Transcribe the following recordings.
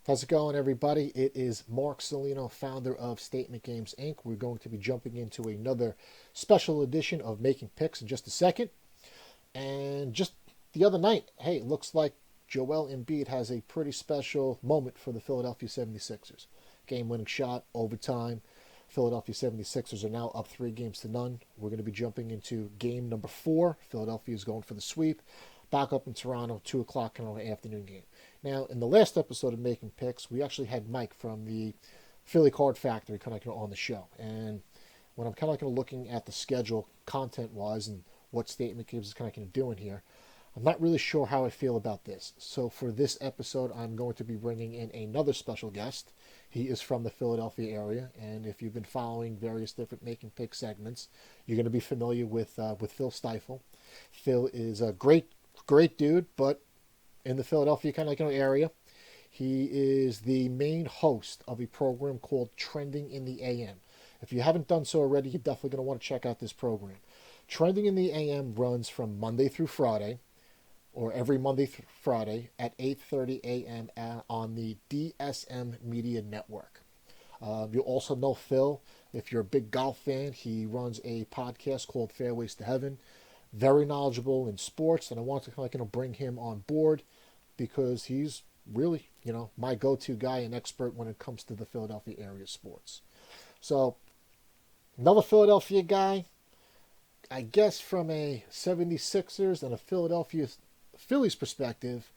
How's it going, everybody? It is Marc Saulino, founder of Statement Games Inc. We're going to be jumping into another special edition of Making Picks in just a second. And just the other night, hey, it looks like Joel Embiid has a pretty special moment for the Philadelphia 76ers. Game winning shot, overtime. Philadelphia 76ers are now up 3 games to none. We're going to be jumping into game number 4. Philadelphia is going for the sweep. Back up in Toronto, 2 o'clock on an afternoon game. Now, in the last episode of Making Picks, we actually had Mike from the Philly Card Factory kind of on the show. And when I'm kind of looking at the schedule content-wise and what Statement Games is kind of doing here, I'm not really sure how I feel about this. So for this episode, I'm going to be bringing in another special guest. He is from the Philadelphia area, and if you've been following various different Making Pick segments, you're going to be familiar with Phil Stiefel. Phil is a great dude, but in the Philadelphia kind of area, he is the main host of a program called Trending in the AM. If you haven't done so already, you're definitely going to want to check out this program. Trending in the AM runs from Monday through Friday, or every Monday through Friday at 8:30 a.m. on the DSM Media Network. You'll also know Phil if you're a big golf fan. He runs a podcast called Fairways to Heaven. Very knowledgeable in sports, and I want to kind of bring him on board because he's really, my go-to guy and expert when it comes to the Philadelphia area sports. So, another Philadelphia guy, I guess from a 76ers and a Phillies perspective,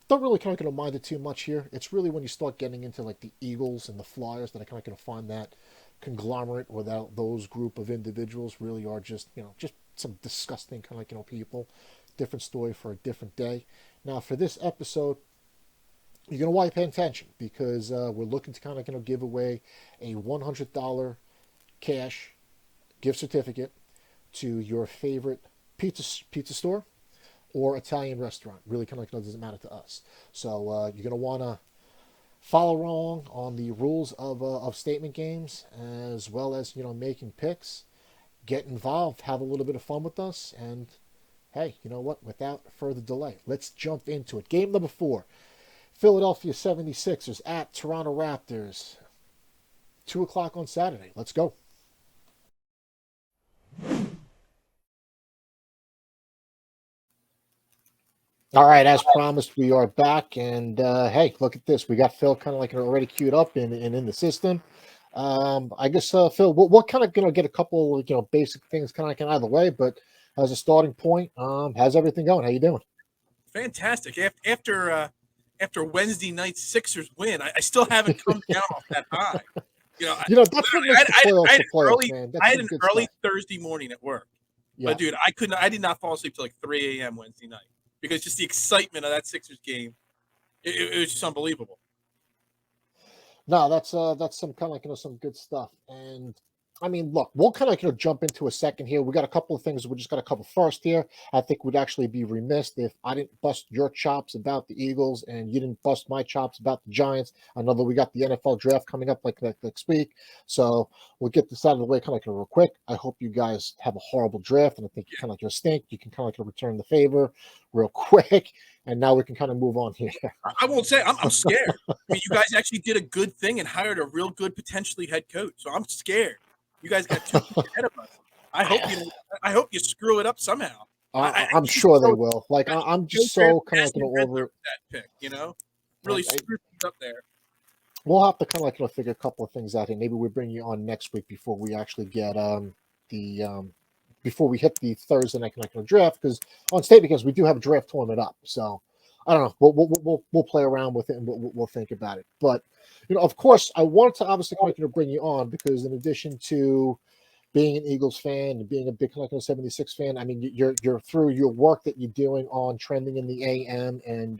don't really kind of mind it too much here. It's really when you start getting into like the Eagles and the Flyers that I kind of find that conglomerate or those group of individuals really are just some disgusting kind of people. Different story for a different day. Now for this episode, you're gonna want to pay attention because we're looking to kind of give away a $100 cash gift certificate to your favorite pizza store or Italian restaurant. Really kind of doesn't matter to us. So you're gonna want to follow along on the rules of Statement Games as well as making picks. Get involved, have a little bit of fun with us, and hey, you know what? Without further delay, let's jump into it. Game number 4, Philadelphia 76ers at Toronto Raptors. 2 o'clock on Saturday. Let's go. All right, as promised, we are back, and hey, look at this. We got Phil kind of already queued up and in the system. I guess Phil, what kind of get a couple basic things kind of out of the way, but as a starting point, how's everything going? How you doing? Fantastic. After Wednesday night's Sixers win, I still haven't come down off that high. That's what makes the playoffs, man. I That's had some an good early stuff. Thursday morning at work, Yeah. but dude, I did not fall asleep till like 3 a.m. Wednesday night because just the excitement of that Sixers game, it was just unbelievable. No, that's some kind of some good stuff. And I mean, look, we'll kind of jump into a second here. We got a couple of things we just got to cover first here. I think we'd actually be remiss if I didn't bust your chops about the Eagles and you didn't bust my chops about the Giants. I know that we got the NFL draft coming up like next week, so we'll get this out of the way kind of real quick. I hope you guys have a horrible draft, and I think you kind of stink. You can kind of return the favor real quick, and now we can kind of move on here. I won't say I'm scared. I mean, you guys actually did a good thing and hired a real good potentially head coach, so I'm scared. You guys got 2 years ahead of us. I hope you screw it up somehow. I'm sure they will. Like I'm just so kind of over that pick. I, Really I, screwed things up there. we'll have to kind of figure a couple of things out here. Maybe we bring you on next week before we actually get the before we hit the Thursday night draft, because on state because we do have a draft tournament up. So I don't know. We'll play around with it and we'll think about it. But of course, I wanted to obviously kind of bring you on because in addition to being an Eagles fan and being a big 76 fan, I mean, you're through your work that you're doing on Trending in the AM and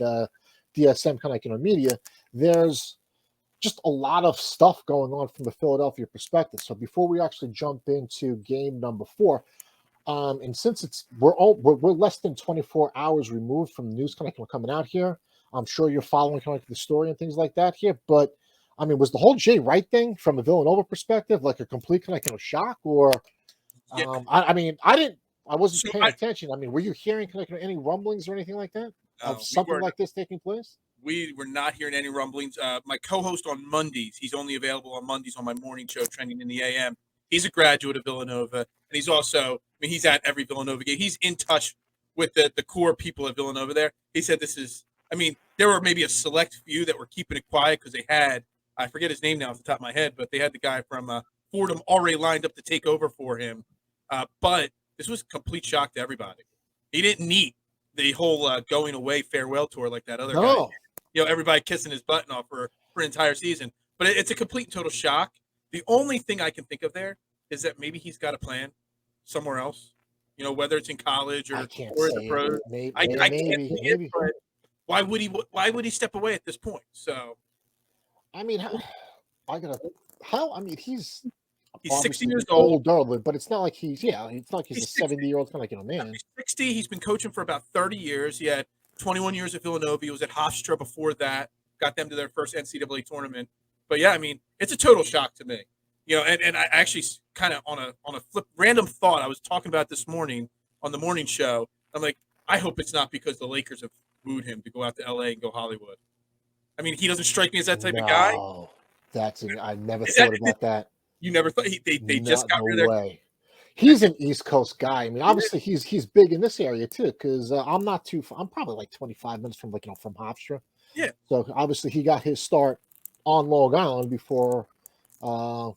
DSM kind of media. There's just a lot of stuff going on from the Philadelphia perspective. So before we actually jump into game number 4, and since we're less than 24 hours removed from the news kind of coming out here, I'm sure you're following kind of the story and things like that here. But I mean, was the whole Jay Wright thing from the Villanova perspective like a complete kind of shock, or Yeah. I mean, I wasn't So paying attention. I mean, were you hearing kind of any rumblings or anything like that of something like this taking place? we were not hearing any rumblings. My co-host on Mondays, he's only available on Mondays on my morning show, Trending in the AM. He's a graduate of Villanova, and he's also, I mean, he's at every Villanova game. He's in touch with the core people at Villanova there. He said this is, I mean, there were maybe a select few that were keeping it quiet because they had, I forget his name now off the top of my head, but they had the guy from Fordham already lined up to take over for him. But this was a complete shock to everybody. He didn't need the whole going away farewell tour like that other guy. Everybody kissing his button off for an entire season. But it's a complete and total shock. The only thing I can think of there is that maybe he's got a plan somewhere else. Whether it's in college or the pros. I can't see it, but why would he step away at this point? So, I mean, he's 60 years old, but it's not like he's a 70-year-old kind of man. He's 60. He's been coaching for about 30 years. He had 21 years at Villanova. He was at Hofstra before that. Got them to their first NCAA tournament. But yeah, I mean, it's a total shock to me. And I actually kind of on a random thought I was talking about this morning on the morning show. I'm like, I hope it's not because the Lakers have wooed him to go out to LA and go Hollywood. I mean, he doesn't strike me as that type of guy. I never thought about that. You never thought they just got rid of their way. He's an East Coast guy. I mean, obviously he's big in this area too, because I'm probably like 25 minutes from from Hofstra. Yeah. So obviously he got his start on Long Island before going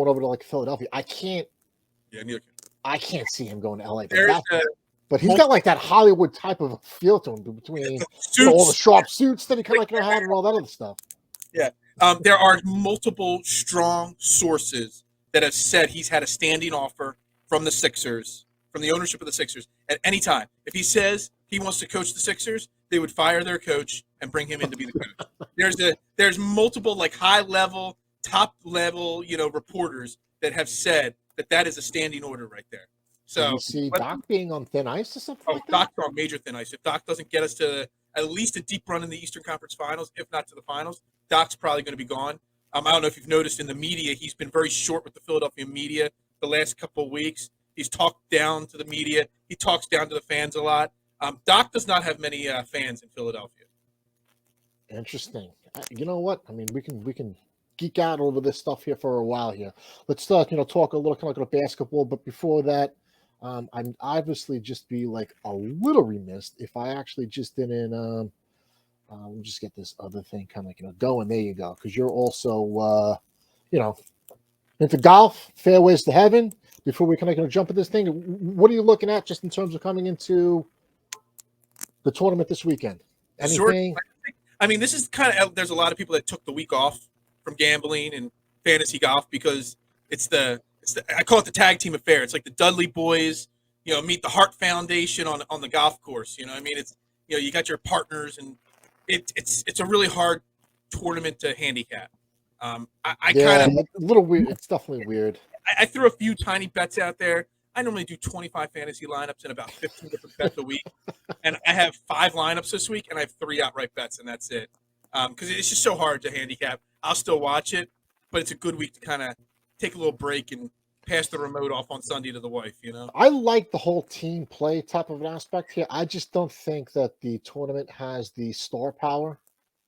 over to Philadelphia. I can't see him going to LA. But he's got like that Hollywood type of feel to him between all the sharp suits that he kind of had and all that other stuff. Yeah. There are multiple strong sources that have said he's had a standing offer from the Sixers, from the ownership of the Sixers at any time. If he says he wants to coach the Sixers, they would fire their coach and bring him in to be the coach. There's multiple high level, top level, reporters that have said that is a standing order right there. So you see Doc being on thin ice or something like that? Doc's on major thin ice. If Doc doesn't get us to at least a deep run in the Eastern Conference Finals, if not to the finals, Doc's probably going to be gone. I don't know if you've noticed in the media, he's been very short with the Philadelphia media the last couple of weeks. He's talked down to the media. He talks down to the fans a lot. Doc does not have many fans in Philadelphia. Interesting. You know what? I mean, we can geek out over this stuff here for a while here. Let's talk a little kind of basketball. But before that, I'm obviously just be a little remiss if I actually just didn't. Let me just get this other thing kind of going. There you go. Because you're also into golf, fairways to heaven. Before we kind of jump at this thing, what are you looking at just in terms of coming into the tournament this weekend? Anything? I mean, this is kind of, there's a lot of people that took the week off from gambling and fantasy golf because it's I call it the tag team affair. It's like the Dudley boys, meet the Hart Foundation on the golf course. I mean, it's, you got your partners and it's a really hard tournament to handicap. I kind of a little weird. It's definitely weird. I threw a few tiny bets out there. I normally do 25 fantasy lineups and about 15 different bets a week. And I have 5 lineups this week, and I have 3 outright bets, and that's it. Because it's just so hard to handicap. I'll still watch it, but it's a good week to kind of take a little break and pass the remote off on Sunday to the wife, I like the whole team play type of an aspect here. I just don't think that the tournament has the star power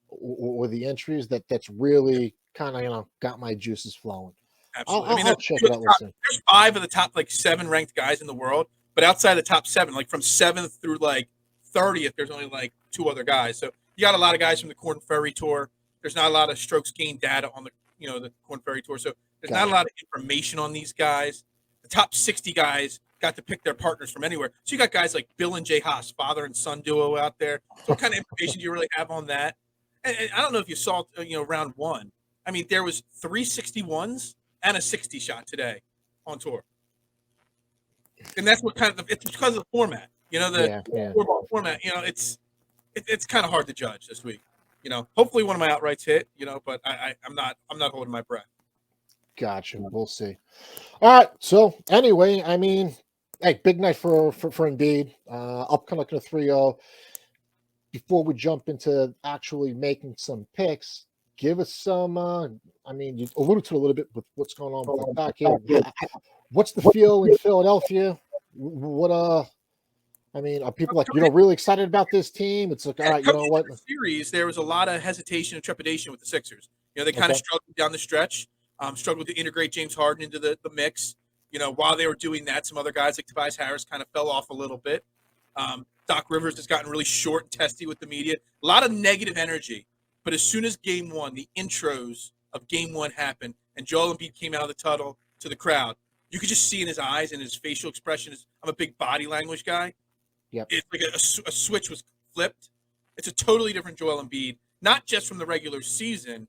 or the entries that's really kind of got my juices flowing. Absolutely. I'll check it out. There's 5 of the top 7 ranked guys in the world, but outside the top 7, from 7th through 30th, there's only 2 other guys. So you got a lot of guys from the Korn Ferry Tour. There's not a lot of strokes gained data on the the Korn Ferry Tour. So there's not a lot of information on these guys. The top 60 guys got to pick their partners from anywhere. So you got guys like Bill and Jay Haas, father and son duo out there. So what kind of information do you really have on that? And I don't know if you saw round 1. I mean, there was 3 61s and a 60 shot today on tour. And that's what it's because of the format, the 4-ball format, it's kind of hard to judge this week, hopefully one of my outrights hit, but I'm not holding my breath. Gotcha. We'll see. All right. So anyway, I mean, hey, big night for Embiid, up kind of 3-0. Before we jump into actually making some picks, give us some, I mean, you alluded to it a little bit with what's going on with the back here. What's the feel in Philadelphia? What I mean, are people like, really excited about this team? It's like, all right, you Coming know into what? the series, there was a lot of hesitation and trepidation with the Sixers. They kind of Okay. struggled down the stretch, struggled to integrate James Harden into the mix. While they were doing that, some other guys like Tobias Harris kind of fell off a little bit. Doc Rivers has gotten really short and testy with the media. A lot of negative energy. But as soon as game one, the intros of game one happened, and Joel Embiid came out of the tunnel to the crowd, you could just see in his eyes and his facial expression. I'm a big body language guy. Yep. It's like a switch was flipped. It's a totally different Joel Embiid, not just from the regular season,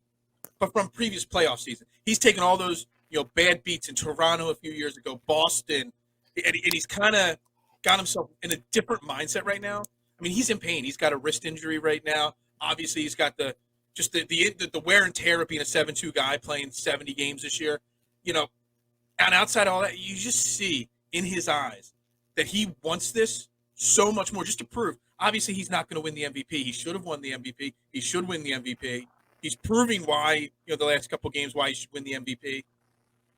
but from previous playoff season. He's taken all those bad beats in Toronto a few years ago, Boston, and he's kind of got himself in a different mindset right now. I mean, he's in pain. He's got a wrist injury right now. Obviously, he's got the wear and tear of being a 7-2 guy playing 70 games this year. And outside of all that, you just see in his eyes that he wants this so much more just to prove. Obviously, he's not going to win the MVP. He should have won the MVP. He should win the MVP. He's proving why, the last couple of games, why he should win the MVP,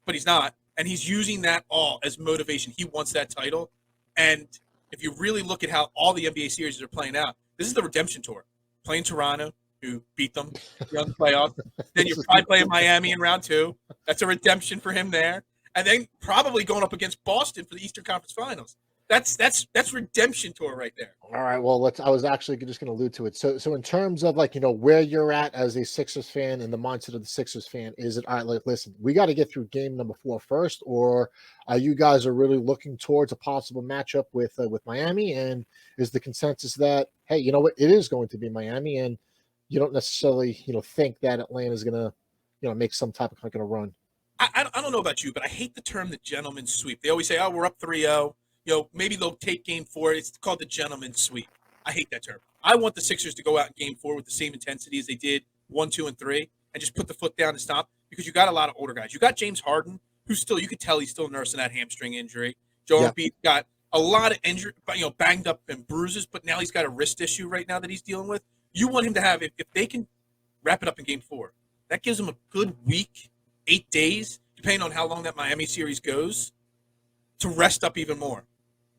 but he's not. And he's using that all as motivation. He wants that title. And if you really look at how all the NBA series are playing out, this is the redemption tour. Playing Toronto, who beat them in the playoffs. Then you're probably playing Miami in round 2. That's a redemption for him there. And then probably going up against Boston for the Eastern Conference Finals. That's redemption tour right there. All right. Well, I was actually just going to allude to it. So in terms of where you're at as a Sixers fan and the mindset of the Sixers fan, is it all right? Like, listen, we got to get through game number 4 first, or are you guys are really looking towards a possible matchup with Miami? And is the consensus that, hey, you know what, it is going to be Miami, and you don't necessarily think that Atlanta is going to make some type of run? I don't know about you, but I hate the term the gentleman's sweep. They always say, oh, we're up 3-0. Maybe they'll take game 4. It's called the gentleman's sweep. I hate that term. I want the Sixers to go out in game 4 with the same intensity as they did 1, 2, and 3 and just put the foot down and stop, because you got a lot of older guys. You got James Harden, who's still, you could tell he's still nursing that hamstring injury. Joel Embiid got a lot of injury, banged up and bruises, but now he's got a wrist issue right now that he's dealing with. You want him to have, if they can wrap it up in game 4, that gives him a good week, 8 days, depending on how long that Miami series goes, to rest up even more.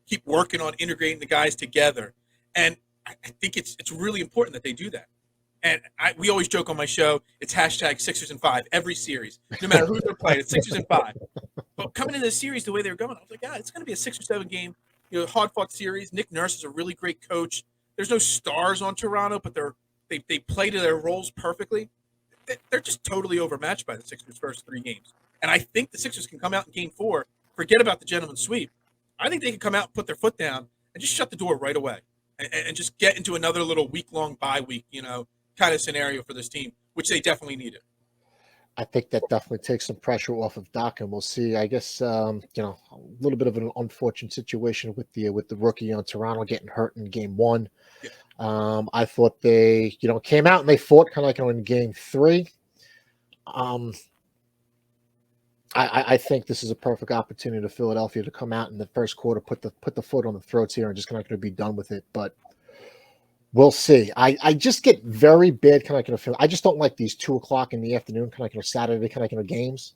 Keep working on integrating the guys together. And I think it's really important that they do that. And we always joke on my show, it's hashtag Sixers and 5 every series. No matter who they're playing, it's Sixers and 5. But coming into the series the way they were going, I was like, yeah, it's going to be a 6 or 7 game, hard-fought series. Nick Nurse is a really great coach. There's no stars on Toronto, but they play to their roles perfectly. They're just totally overmatched by the Sixers' first 3 games. And I think the Sixers can come out in game 4, forget about the gentleman's sweep. I think they can come out and put their foot down and just shut the door right away and just get into another little week-long bye week, kind of scenario for this team, which they definitely needed. I think that definitely takes some pressure off of Doc, and we'll see. I guess a little bit of an unfortunate situation with the rookie on Toronto getting hurt in game 1. Yeah. I thought they came out and they fought kind of like in game 3. I think this is a perfect opportunity to Philadelphia to come out in the first quarter, put the foot on the throats here, and just kind of going to be done with it. But we'll see. I just get very bad kind of feel. I just don't like these 2:00 in the afternoon kind of Saturday kind of games.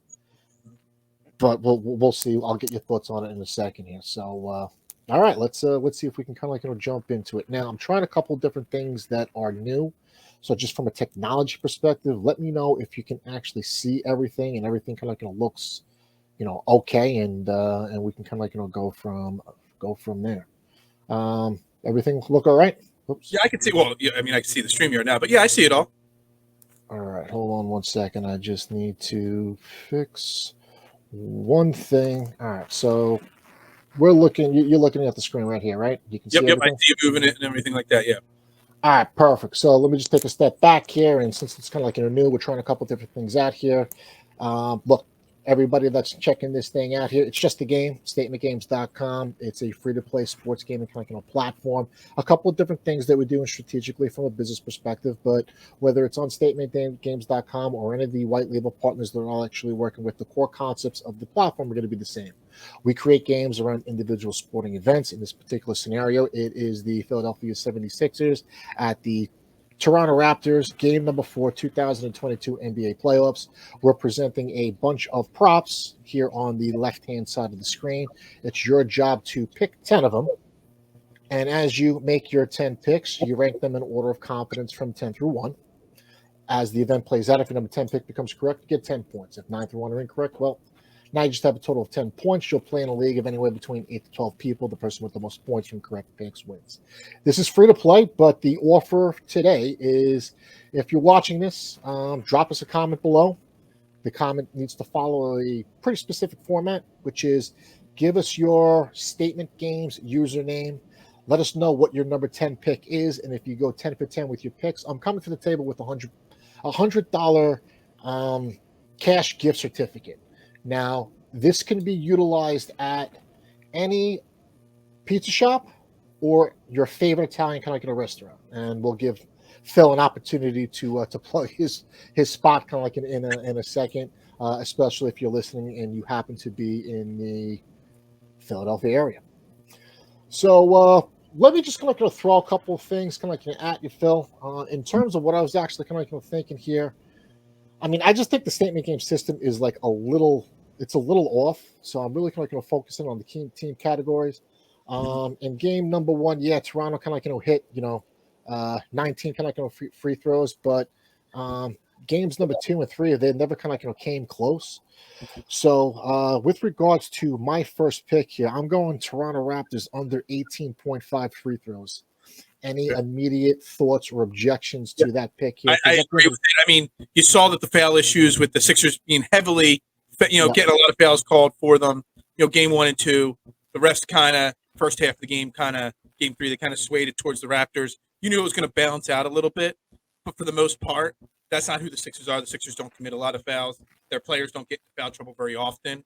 But we'll see. I'll get your thoughts on it in a second here. So all right, let's see if we can kind of jump into it. Now I'm trying a couple different things that are new. So just from a technology perspective, let me know if you can actually see everything and everything kind of looks, okay, and we can kind of go from there. Everything look all right? Oops. Yeah, I can see. Well, yeah, I mean, I can see the stream here now, but yeah, I see it all. All right, hold on one second. I just need to fix one thing. All right, so we're looking. You're looking at the screen right here, right? You can see everything? I see you moving it and everything like that. Yeah. All right, perfect. So let me just take a step back here, and since it's kind of like new, we're trying a couple different things out here. Look, everybody that's checking this thing out here, it's just a game, StatementGames.com. It's a free-to-play sports gaming kind of platform. A couple of different things that we're doing strategically from a business perspective, but whether it's on StatementGames.com or any of the white label partners that are all actually working with, the core concepts of the platform are going to be the same. We create games around individual sporting events. In this particular scenario, it is the Philadelphia 76ers at the Toronto Raptors, game number 4, 2022 NBA playoffs. We're presenting a bunch of props here on the left-hand side of the screen. It's your job to pick 10 of them. And as you make your 10 picks, you rank them in order of competence from 10 through 1. As the event plays out, if your number 10 pick becomes correct, you get 10 points. If 9 through 1 are incorrect, well, now you just have a total of 10 points. You'll play in a league of anywhere between 8 to 12 people. The person with the most points from correct picks wins. This is free to play, but the offer today is if you're watching this, drop us a comment below. The comment needs to follow a pretty specific format, which is give us your Statement Games username. Let us know what your number 10 pick is. And if you go 10 for 10 with your picks, I'm coming to the table with $100 cash gift certificate. Now, this can be utilized at any pizza shop or your favorite Italian kind of like a restaurant, and we'll give Phil an opportunity to plug his spot kind of like in a second, especially if you're listening and you happen to be in the Philadelphia area. So let me just kind of throw a couple of things kind of like at you, Phil. In terms of what I was actually kind of like thinking here, I mean, I just think the statement game system is like it's a little off. So I'm really kind of like focusing on the team categories. In game number 1, yeah, Toronto kind of like hit 19 kind of like free throws, but games number 2 and 3 they never kind of like came close. So with regards to my first pick here, I'm going Toronto Raptors under 18.5 free throws. Any immediate thoughts or objections to that pick here? I agree with it. I mean, you saw that the foul issues with the Sixers being heavily, getting a lot of fouls called for them. Game 1 and 2, the rest kind of first half of the game, game 3, they kind of swayed it towards the Raptors. You knew it was going to balance out a little bit, but for the most part, that's not who the Sixers are. The Sixers don't commit a lot of fouls. Their players don't get in foul trouble very often.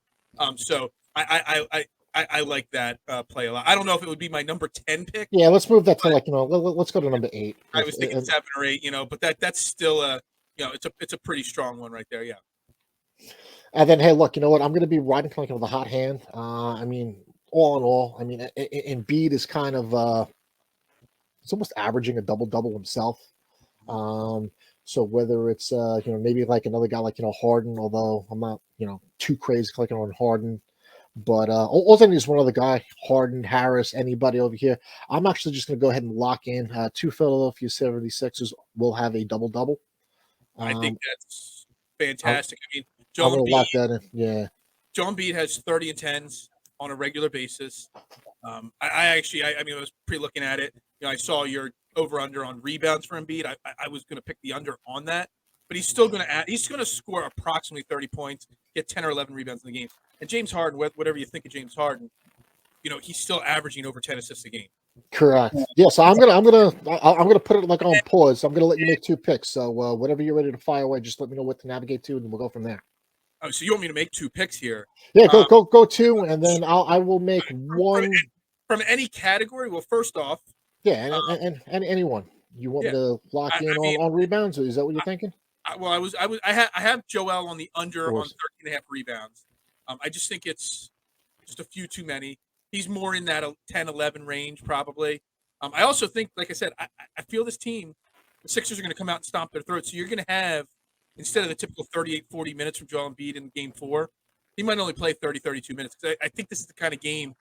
So I like that play a lot. I don't know if it would be my number 10 pick. Yeah, let's move that to let's go to number 8. I was thinking 7 or 8, but that's still it's a pretty strong one right there. Yeah. And then, hey, look, you know what? I'm going to be riding kind of with a hot hand. I mean, all in all, I mean, Embiid is kind of it's almost averaging a double himself. So whether it's maybe like another guy like Harden, although I'm not too crazy clicking on Harden, but all I need is one other guy, Harden, Harris, anybody over here. I'm actually just going to go ahead and lock in 2 Philadelphia 76ers will have a double. I think that's fantastic. I mean, I'm going to lock that in. Yeah. Joel Embiid has 30 and 10s on a regular basis. I was pre-looking at it. I saw your over/under on rebounds for Embiid. I was going to pick the under on that, but he's still going to he's going to score approximately 30 points, get 10 or 11 rebounds in the game. And James Harden, whatever you think of James Harden, he's still averaging over 10 assists a game. Correct. Yeah, so I'm gonna put it like on pause. I'm gonna let you make 2 picks. So whatever you're ready to fire away, just let me know what to navigate to, and we'll go from there. Oh, so you want me to make 2 picks here? Yeah, go 2, and then I will make 1 from any category. Well, first off, yeah, and anyone you want me to lock in on rebounds. Is that what you're thinking? I have Joel on the under on 13.5 rebounds. I just think it's just a few too many. He's more in that 10, 11 range probably. I also think, like I said, I feel this team, the Sixers are going to come out and stomp their throats. So you're going to have, instead of the typical 38, 40 minutes from Joel Embiid in game 4, he might only play 30, 32 minutes. I think this is the kind of game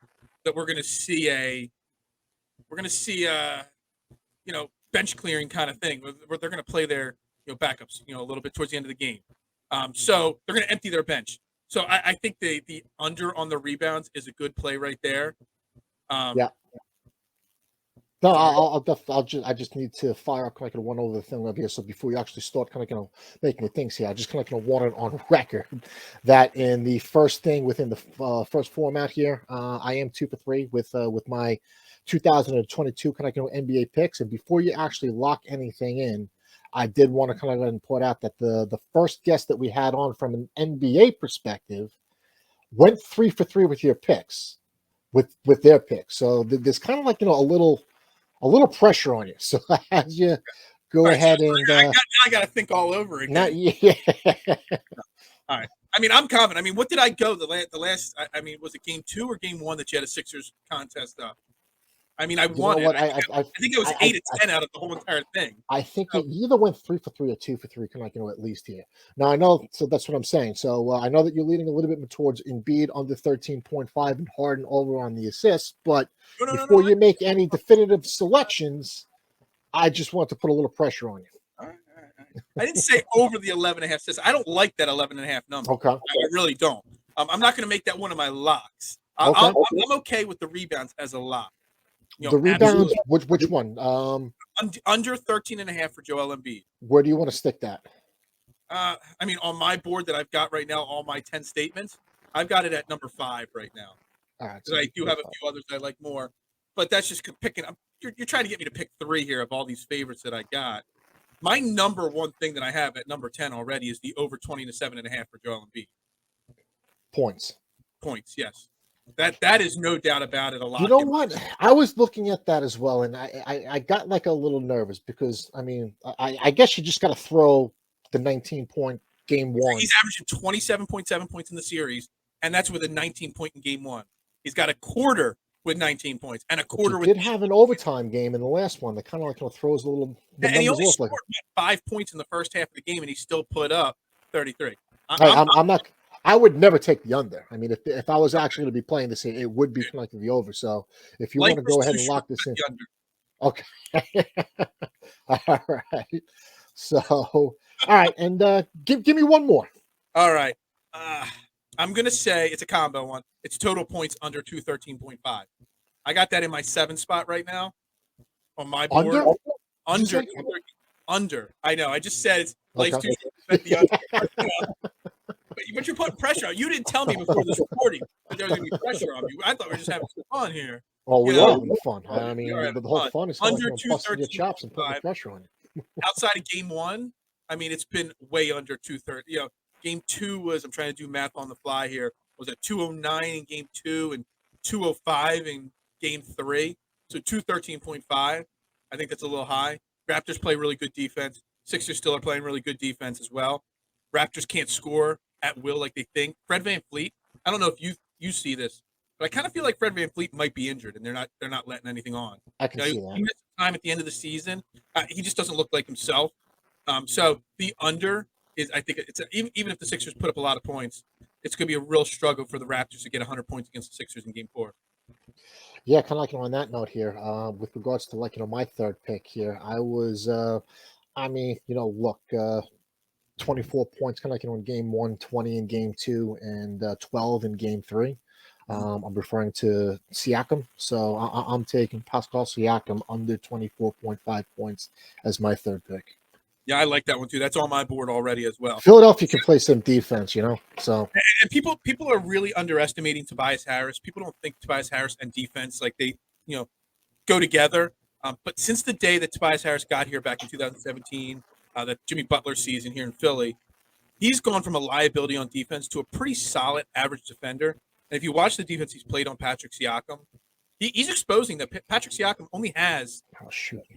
that we're going to see bench clearing kind of thing where they're going to play their backups a little bit towards the end of the game. So they're going to empty their bench. So I think the under on the rebounds is a good play right there. Yeah. No, I just need to fire up kind of one over thing over here. So before you actually start kind of making the things here, I just kind of want it on record that in the first thing within the first format here, I am 2 for 3 with my 2022 kind of NBA picks. And before you actually lock anything in, I did want to kind of point out that the first guest that we had on from an NBA perspective went 3 for 3 with your picks, with their picks. So there's kind of like a little pressure on you. So as you go ahead and I got to think all over again. Yeah. All right. I mean, I'm confident. I mean, what did I go the last? I mean, was it game 2 or game 1 that you had a Sixers contest up? I mean, I You know won it. what? I think it was 8 to I 10 out of the whole entire thing. I think So, you either went 3 for 3 or 2 for 3, at least here. Now I know, so that's what I'm saying. So I know that you're leaning a little bit towards Embiid under 13.5 and Harden over on the assists. But no. before you make any definitive selections, I just want to put a little pressure on you. All right. I didn't say over the 11 and a half assists. I don't like that 11 and a half number. Okay. I really don't. I'm not going to make that one of my locks. Okay. I'm okay with the rebounds as a lock. The rebounds, which one? Under 13 and a half for Joel Embiid. Where do you want to stick that? I mean, on my board that I've got right now, all my 10 statements, I've got it at number 5 right now. All right. So I do have a few others I like more, but that's just picking. You're trying to get me to pick 3 here of all these favorites that I got. My number one thing that I have at number 10 already is the over 20 to 7.5 for Joel Embiid. Points, yes. That is no doubt about it. A lot. You know what? I was looking at that as well, and I got like a little nervous because I mean, I guess you just got to throw the 19-point game one. He's averaging 27.7 points in the series, and that's with a 19-point in game 1. He's got a quarter with 19 points and a quarter with. Did have an overtime game in the last one that kind of like throws a little. And he only scored 5 points in the first half of the game, and he still put up 33. I'm not. I would never take the under. I mean, if I was actually going to be playing this, it would be like the over. So if you want to go ahead and lock this in, okay. All right. So, all right, and give me one more. All right. I'm gonna say it's a combo one. It's total points under 213.5. I got that in my 7 spot right now on my board. Under. I know. I just said it's life's too short to bet the under. But you're putting pressure on. You didn't tell me before this recording that there was going to be pressure on you. I thought we were just having some fun here. Oh, we are having fun. I mean, the whole fun is under busting your chops and putting pressure on you. Outside of game 1, I mean, it's been way under 230. Game 2 was, I'm trying to do math on the fly here, was at 209 in game 2 and 205 in game 3. So 213.5. I think that's a little high. Raptors play really good defense. Sixers still are playing really good defense as well. Raptors can't score at will like they think. Fred VanVleet, I don't know if you see this, but I kind of feel like Fred VanVleet might be injured and they're not letting anything on. I can see that. He missed time at the end of the season. He just doesn't look like himself. So the under is, I think it's even if the Sixers put up a lot of points, it's going to be a real struggle for the Raptors to get 100 points against the Sixers in game 4. Yeah, kind of like on that note here, with regards to like, my third pick here, I was, I mean, look, 24 points, kind of like in game 1, 20 in game 2, and 12 in game 3. I'm referring to Siakam. So I'm taking Pascal Siakam under 24.5 points as my third pick. Yeah, I like that one too. That's on my board already as well. Philadelphia can play some defense, So and people are really underestimating Tobias Harris. People don't think Tobias Harris and defense like they go together. But since the day that Tobias Harris got here back in 2017, that Jimmy Butler season here in Philly, he's gone from a liability on defense to a pretty solid average defender. And if you watch the defense he's played on Patrick Siakam, he's exposing that Patrick Siakam only has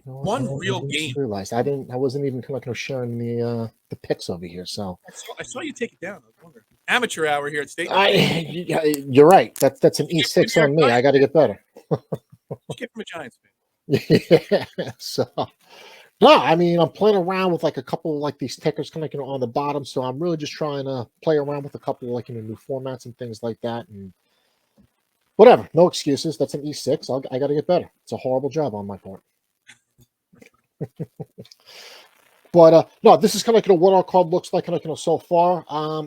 one real game. I wasn't even sharing the picks over here. So I saw you take it down. I was wondering. Amateur hour here at State. You're right. That's an E6 on me. I got to get better. Get from a Giants fan. Yeah. So. No, I mean, I'm playing around with like a couple like these tickers kind of on the bottom. So I'm really just trying to play around with a couple like new formats and things like that. And whatever, no excuses. That's an E6. I got to get better. It's a horrible job on my part. But no, this is kind of what our card looks like so far.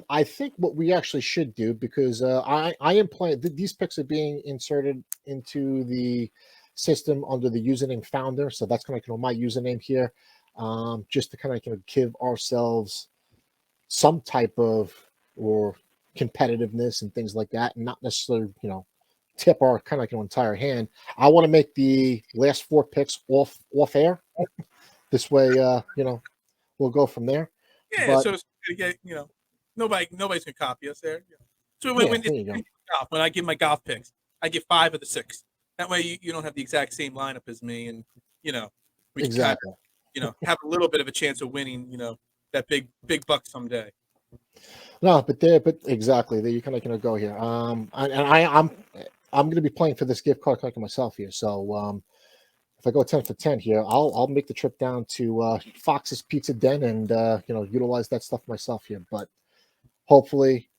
I think what we actually should do, because I am playing, these picks are being inserted into the system under the username founder, so that's kind of my username here, just to kind of give ourselves some type of or competitiveness and things like that, and not necessarily tip our kind of entire hand. I want to make the last 4 picks off air. This way, we'll go from there. Yeah, so it's nobody's gonna copy us there. So when I give my golf picks, I give 5 of the 6. That way you don't have the exact same lineup as me, and we can exactly have a little bit of a chance of winning, that big buck someday. No, but exactly there you kind of go here. I'm I'm going to be playing for this gift card collector myself here. So if I go 10 for 10 here, I'll make the trip down to Fox's Pizza Den and utilize that stuff myself here. But hopefully,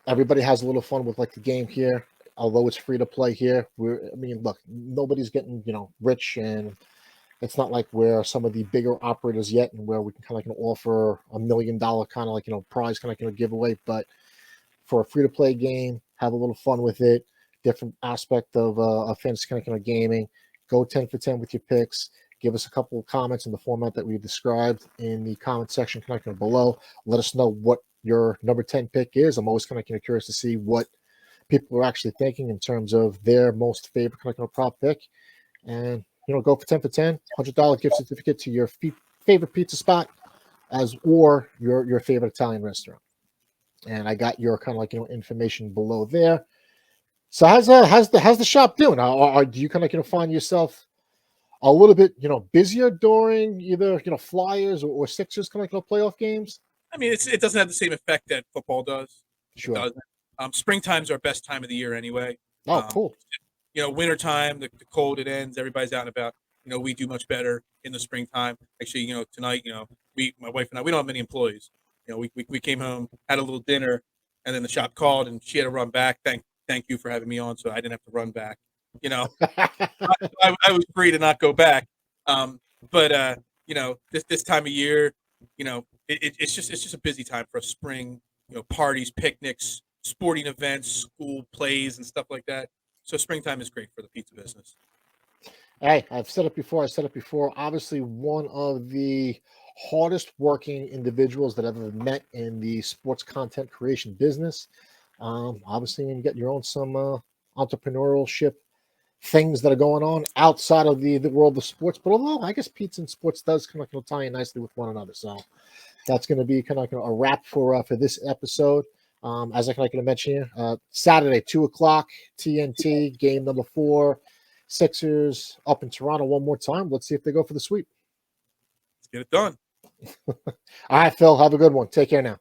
everybody has a little fun with like the game here. Although it's free to play here, look, nobody's getting rich, and it's not like we're some of the bigger operators yet, and where we can kind of offer $1 million kind of prize kind of giveaway. But for a free to play game, have a little fun with it. Different aspect of fantasy kind of gaming. Go 10 for 10 with your picks. Give us a couple of comments in the format that we've described in the comment section kind of below. Let us know what your number 10 pick is. I'm always kind of curious to see what people are actually thinking in terms of their most favorite kind of prop pick. And go for 10 for 10, $100 gift certificate to your favorite pizza spot, or your favorite Italian restaurant. And I got your kind of information below there. So how's the shop doing? Do you kind of find yourself a little bit busier during either Flyers or Sixers kind of playoff games? I mean, it doesn't have the same effect that football does. Sure. It doesn't. Springtime's our best time of the year anyway. Oh, cool. Wintertime, the cold, it ends. Everybody's out and about. We do much better in the springtime. Actually, tonight, my wife and I, we don't have many employees. We came home, had a little dinner, and then the shop called, and she had to run back. Thank you for having me on, so I didn't have to run back. I was free to not go back. But this time of year, it's just a busy time for us. Spring, parties, picnics, sporting events, school plays, and stuff like that. So springtime is great for the pizza business. Hey, I've said it before. Obviously, one of the hardest working individuals that I've ever met in the sports content creation business. Obviously, when you get your own some entrepreneurship things that are going on outside of the world of sports, but although I guess pizza and sports does kind of tie in nicely with one another. So that's going to be kind of a wrap for this episode. As I can mention here, Saturday, 2:00, TNT, game number 4, Sixers up in Toronto one more time. Let's see if they go for the sweep. Let's get it done. All right, Phil, have a good one. Take care now.